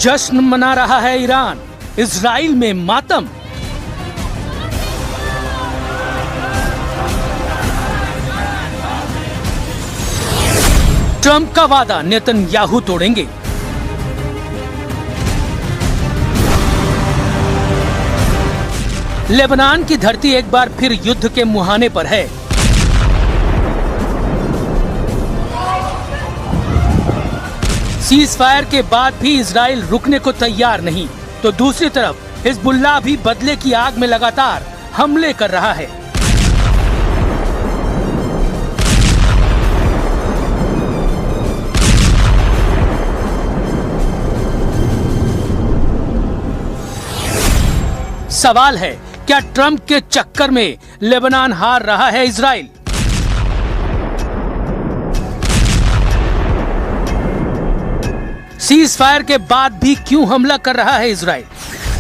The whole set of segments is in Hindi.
जश्न मना रहा है ईरान, इजराइल में मातम। ट्रंप का वादा नेतन्याहू तोड़ेंगे। लेबनान की धरती एक बार फिर युद्ध के मुहाने पर है। सीज फायर के बाद भी इजराइल रुकने को तैयार नहीं, तो दूसरी तरफ हिजबुल्लाह भी बदले की आग में लगातार हमले कर रहा है। सवाल है, क्या ट्रंप के चक्कर में लेबनान हार रहा है इजराइल? सीज फायर के बाद भी क्यों हमला कर रहा है इजराइल?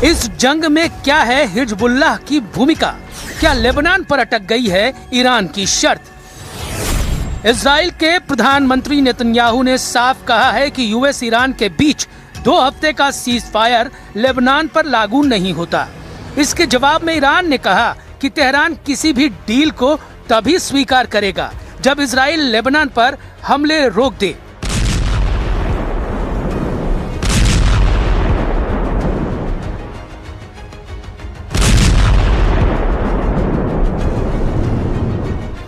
इस जंग में क्या है हिजबुल्लाह की भूमिका? क्या लेबनान पर अटक गई है ईरान की शर्त? इजराइल के प्रधानमंत्री नेतन्याहू ने साफ कहा है कि यूएस ईरान के बीच 2 हफ्ते का सीज फायर लेबनान पर लागू नहीं होता। इसके जवाब में ईरान ने कहा कि तेहरान किसी भी डील को तभी स्वीकार करेगा जब इजराइल लेबनान पर हमले रोक दे।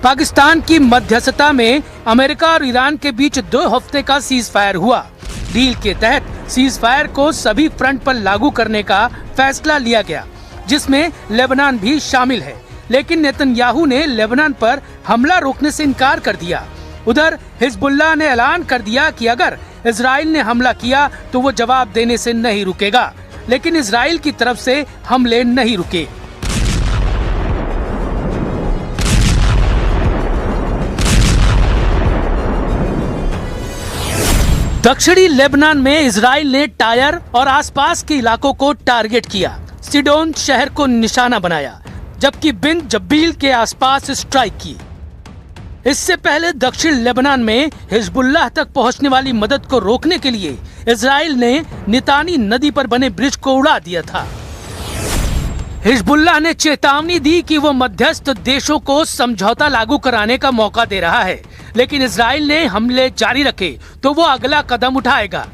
पाकिस्तान की मध्यस्थता में अमेरिका और ईरान के बीच 2 हफ्ते का सीज फायर हुआ। डील के तहत सीज फायर को सभी फ्रंट पर लागू करने का फैसला लिया गया, जिसमें लेबनान भी शामिल है। लेकिन नेतन्याहू ने लेबनान पर हमला रोकने से इनकार कर दिया। उधर हिजबुल्लाह ने ऐलान कर दिया कि अगर इजराइल ने हमला किया तो वो जवाब देने से नहीं रुकेगा, लेकिन इजराइल की तरफ से हमले नहीं रुके। दक्षिणी लेबनान में इजराइल ने टायर और आसपास के इलाकों को टारगेट किया। सिडोन शहर को निशाना बनाया, जबकि बिन जब्बील के आसपास स्ट्राइक की। इससे पहले दक्षिण लेबनान में हिजबुल्लाह तक पहुंचने वाली मदद को रोकने के लिए इजराइल ने नितानी नदी पर बने ब्रिज को उड़ा दिया था। हिजबुल्लाह ने चेतावनी दी कि वो मध्यस्थ देशों को समझौता लागू कराने का मौका दे रहा है, लेकिन इजराइल ने हमले जारी रखे तो वो अगला कदम उठाएगा।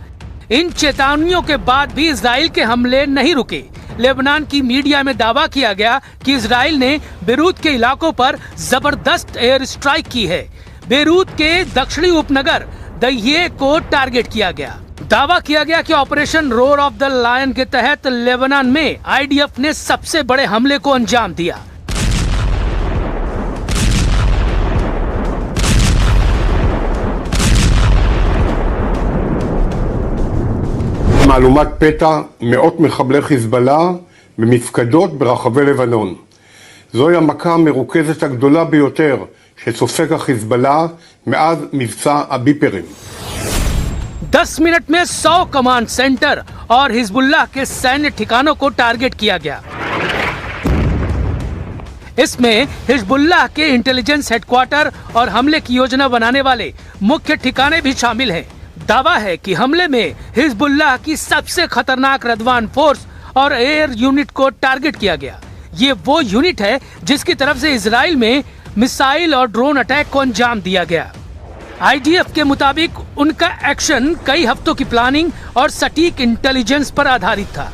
इन चेतावनियों के बाद भी इजराइल के हमले नहीं रुके। लेबनान की मीडिया में दावा किया गया कि इजराइल ने बेरूत के इलाकों पर जबरदस्त एयर स्ट्राइक की है। बेरूत के दक्षिणी उपनगर दहिये को टारगेट किया गया। दावा किया गया कि operation roar of the lion के तहत लेबनान में आईडीएफ ने सबसे बड़े हमले को अंजाम दिया। מהלומת פתע מאות מחבלי חיזבאללה במפקדות ברחבי לבנון. זוהי המכה המרוכזת הגדולה ביותר שסופג החיזבאללה מאז מבצע הביפרים. 10 मिनट में 100 कमांड सेंटर और हिजबुल्लाह के सैन्य ठिकानों को टारगेट किया गया। इसमें हिजबुल्लाह के इंटेलिजेंस हेडक्वार्टर और हमले की योजना बनाने वाले मुख्य ठिकाने भी शामिल हैं। दावा है कि हमले में हिजबुल्लाह की सबसे खतरनाक रदवान फोर्स और एयर यूनिट को टारगेट किया गया। ये वो यूनिट है जिसकी तरफ से इजराइल में मिसाइल और ड्रोन अटैक को अंजाम दिया गया। आईडीएफ के मुताबिक उनका एक्शन कई हफ्तों की प्लानिंग और सटीक इंटेलिजेंस पर आधारित था।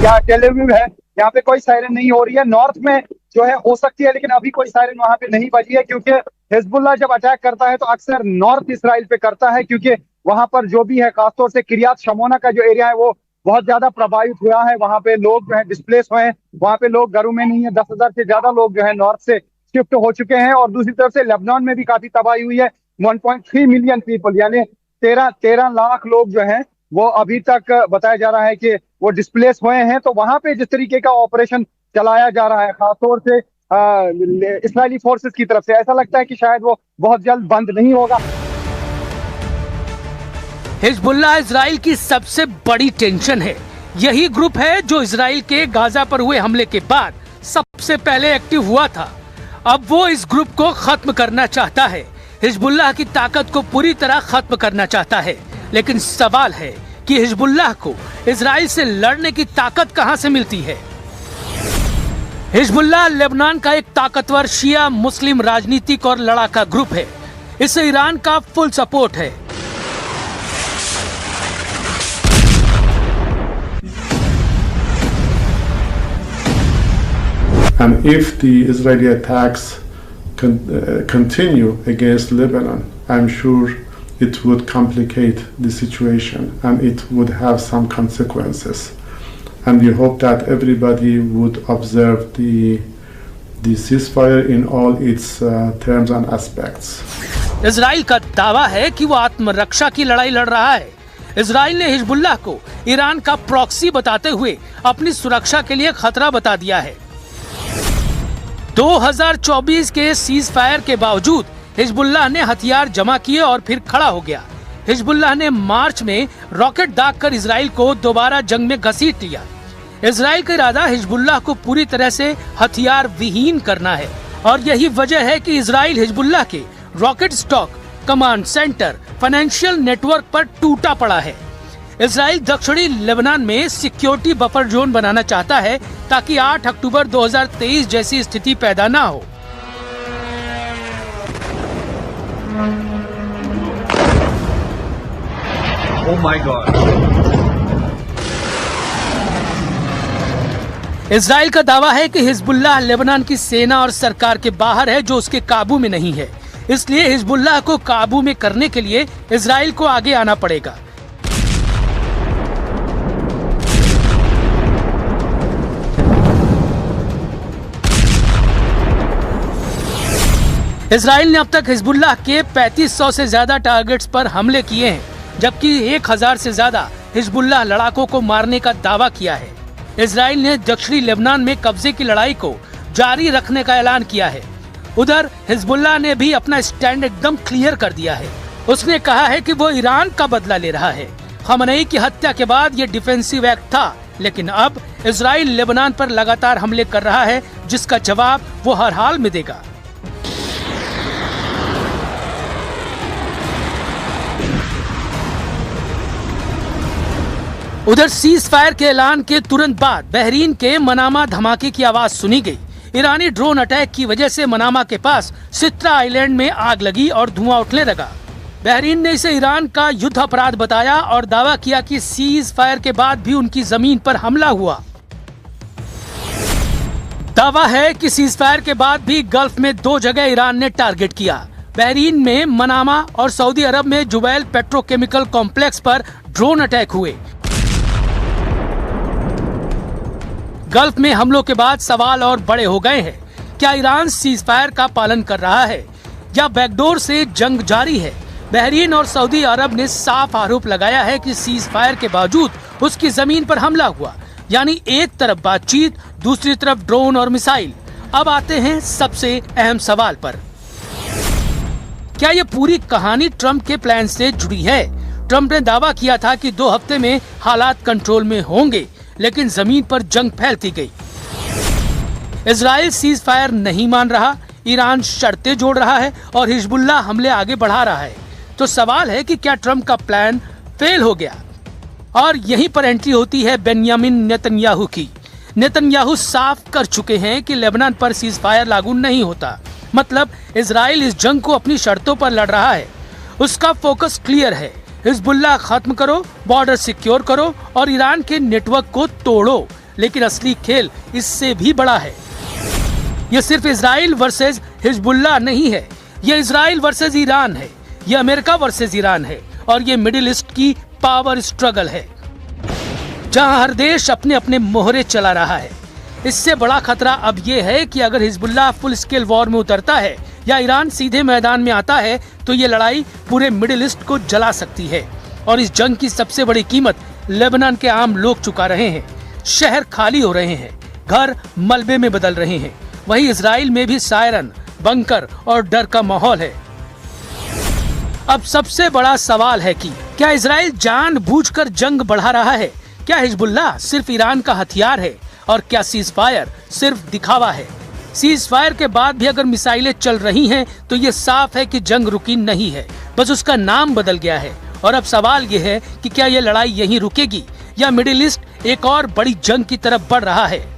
यहाँ टेल अवीव है, यहाँ पे कोई सायरन नहीं हो रही है। नॉर्थ में जो है हो सकती है, लेकिन अभी कोई सायरन वहाँ पे नहीं बजी है, क्योंकि हिजबुल्लाह जब अटैक करता है तो अक्सर नॉर्थ इसराइल पे करता है, क्योंकि वहां पर जो भी है, खासतौर से किरियात शमोना का जो एरिया है वो बहुत ज्यादा प्रभावित हुआ है। वहां पे लोग जो है डिस्प्लेस हुए हैं, वहां पे लोग घरों में नहीं है। 10,000 से ज्यादा लोग जो है नॉर्थ से शिफ्ट हो चुके हैं। और दूसरी तरफ से लेबनान में भी काफी तबाही हुई है। 1.3 मिलियन पीपल यानी 13 लाख लोग जो हैं वो अभी तक बताया जा रहा है कि वो डिस्प्लेस हुए हैं। तो वहां पे जिस तरीके का ऑपरेशन चलाया जा रहा है, खासतौर से इस्राएली फोर्सेस की तरफ से। ऐसा लगता है कि शायद वो बहुत जल्द बंद नहीं होगा। हिजबुल्लाह इजराइल की सबसे बड़ी टेंशन है। यही ग्रुप है जो इजराइल के गाजा पर हुए हमले के बाद सबसे पहले एक्टिव हुआ था। अब वो इस ग्रुप को खत्म करना चाहता है, हिजबुल्लाह की ताकत को पूरी तरह खत्म करना चाहता है। लेकिन सवाल है कि हिजबुल्लाह को इजराइल से लड़ने की ताकत कहां से मिलती है। हिजबुल्लाह लेबनान का एक ताकतवर शिया मुस्लिम राजनीतिक और लड़ाका ग्रुप है। इसे ईरान का फुल सपोर्ट है। And if the Israeli attacks continue against Lebanon, I'm sure it would complicate the situation and it would have some consequences. And we hope that everybody would observe the ceasefire in all its terms and aspects. Israel का दावा है कि वो आत्मरक्षा की लड़ाई लड़ रहा है। इजराइल ने हिजबुल्लाह को ईरान का प्रॉक्सी बताते हुए अपनी सुरक्षा के लिए खतरा बता दिया है। 2024 के सीज फायर के बावजूद हिजबुल्लाह ने हथियार जमा किए और फिर खड़ा हो गया। हिजबुल्लाह ने मार्च में रॉकेट दागकर इजराइल को दोबारा जंग में घसीट लिया। इजराइल का इरादा हिजबुल्लाह को पूरी तरह से हथियार विहीन करना है और यही वजह है कि इजराइल हिजबुल्लाह के rocket stock, command centre, financial network पर टूटा पड़ा है। इजराइल दक्षिणी लेबनान में सिक्योरिटी बफर जोन बनाना चाहता है ताकि 8 अक्टूबर 2023 जैसी स्थिति पैदा ना हो। Oh my God! इजराइल का दावा है कि हिजबुल्लाह लेबनान की सेना और सरकार के बाहर है, जो उसके काबू में नहीं है। इसलिए हिजबुल्लाह को काबू में करने के लिए इजराइल को आगे आना पड़ेगा। इजराइल ने अब तक हिजबुल्लाह के 3500 से ज्यादा टारगेट्स पर हमले किए हैं, जबकि 1000 से ज्यादा हिजबुल्लाह लड़ाकों को मारने का दावा किया है। इजराइल ने दक्षिणी लेबनान में कब्जे की लड़ाई को जारी रखने का ऐलान किया है। उधर हिजबुल्लाह ने भी अपना स्टैंड एकदम क्लियर कर दिया है। उसने कहा है कि वो ईरान का बदला ले रहा है। खमनेई की हत्या के बाद ये डिफेंसिव एक्ट था, लेकिन अब इजराइल लेबनान पर लगातार हमले कर रहा है, जिसका जवाब वो हर हाल में देगा। उधर सीज फायर के ऐलान के तुरंत बाद बहरीन के मनामा धमाके की आवाज सुनी गई। ईरानी ड्रोन अटैक की वजह से मनामा के पास सित्रा आइलैंड में आग लगी और धुआं उठने लगा। बहरीन ने इसे ईरान का युद्ध अपराध बताया और दावा किया कि सीज फायर के बाद भी उनकी जमीन पर हमला हुआ। दावा है कि सीज फायर के बाद भी गल्फ में 2 जगह ईरान ने टारगेट किया। बहरीन में मनामा और सऊदी अरब में जुबैल पेट्रोकेमिकल कॉम्प्लेक्स पर ड्रोन अटैक हुए। गल्फ में हमलों के बाद सवाल और बड़े हो गए हैं। क्या ईरान सीज फायर का पालन कर रहा है या बैकडोर से जंग जारी है? बहरीन और सऊदी अरब ने साफ आरोप लगाया है कि सीज फायर के बावजूद उसकी जमीन पर हमला हुआ। यानी एक तरफ बातचीत, दूसरी तरफ ड्रोन और मिसाइल। अब आते हैं सबसे अहम सवाल पर। क्या ये पूरी कहानी ट्रंप के प्लान से जुड़ी है? ट्रंप ने दावा किया था कि 2 हफ्ते में हालात कंट्रोल में होंगे, लेकिन जमीन पर जंग फैलती गई। इजराइल सीज फायर नहीं मान रहा, ईरान शर्तें जोड़ रहा है और हिजबुल्लाह हमले आगे बढ़ा रहा है। तो सवाल है कि क्या ट्रंप का प्लान फेल हो गया? और यहीं पर एंट्री होती है बेंयामिन नेतन्याहू की। नेतन्याहू साफ कर चुके हैं कि लेबनान पर सीज फायर लागू नहीं होता। मतलब इजराइल इस जंग को अपनी शर्तों पर लड़ रहा है। उसका फोकस क्लियर है, हिजबुल्लाह खत्म करो, बॉर्डर सिक्योर करो और ईरान के नेटवर्क को तोड़ो। लेकिन असली खेल इससे भी बड़ा है। ये सिर्फ इजराइल वर्सेस हिजबुल्लाह नहीं है, ये इजराइल वर्सेस ईरान है, ये अमेरिका वर्सेस ईरान है और ये मिडिल ईस्ट की पावर स्ट्रगल है, जहां हर देश अपने अपने मोहरे चला रहा है। इससे बड़ा खतरा अब ये है कि अगर हिजबुल्लाह फुल स्केल वॉर में उतरता है या ईरान सीधे मैदान में आता है, तो ये लड़ाई पूरे मिडिल ईस्ट को जला सकती है। और इस जंग की सबसे बड़ी कीमत लेबनान के आम लोग चुका रहे हैं। शहर खाली हो रहे हैं, घर मलबे में बदल रहे हैं, वहीं इजराइल में भी सायरन, बंकर और डर का माहौल है। अब सबसे बड़ा सवाल है कि क्या इजराइल जानबूझकर जंग बढ़ा रहा है? क्या हिजबुल्लाह सिर्फ ईरान का हथियार है? और क्या सीज फायर सिर्फ दिखावा है? सीज फायर के बाद भी अगर मिसाइलें चल रही हैं तो ये साफ है कि जंग रुकी नहीं है, बस उसका नाम बदल गया है। और अब सवाल ये है कि क्या ये लड़ाई यहीं रुकेगी या मिडिल ईस्ट एक और बड़ी जंग की तरफ बढ़ रहा है?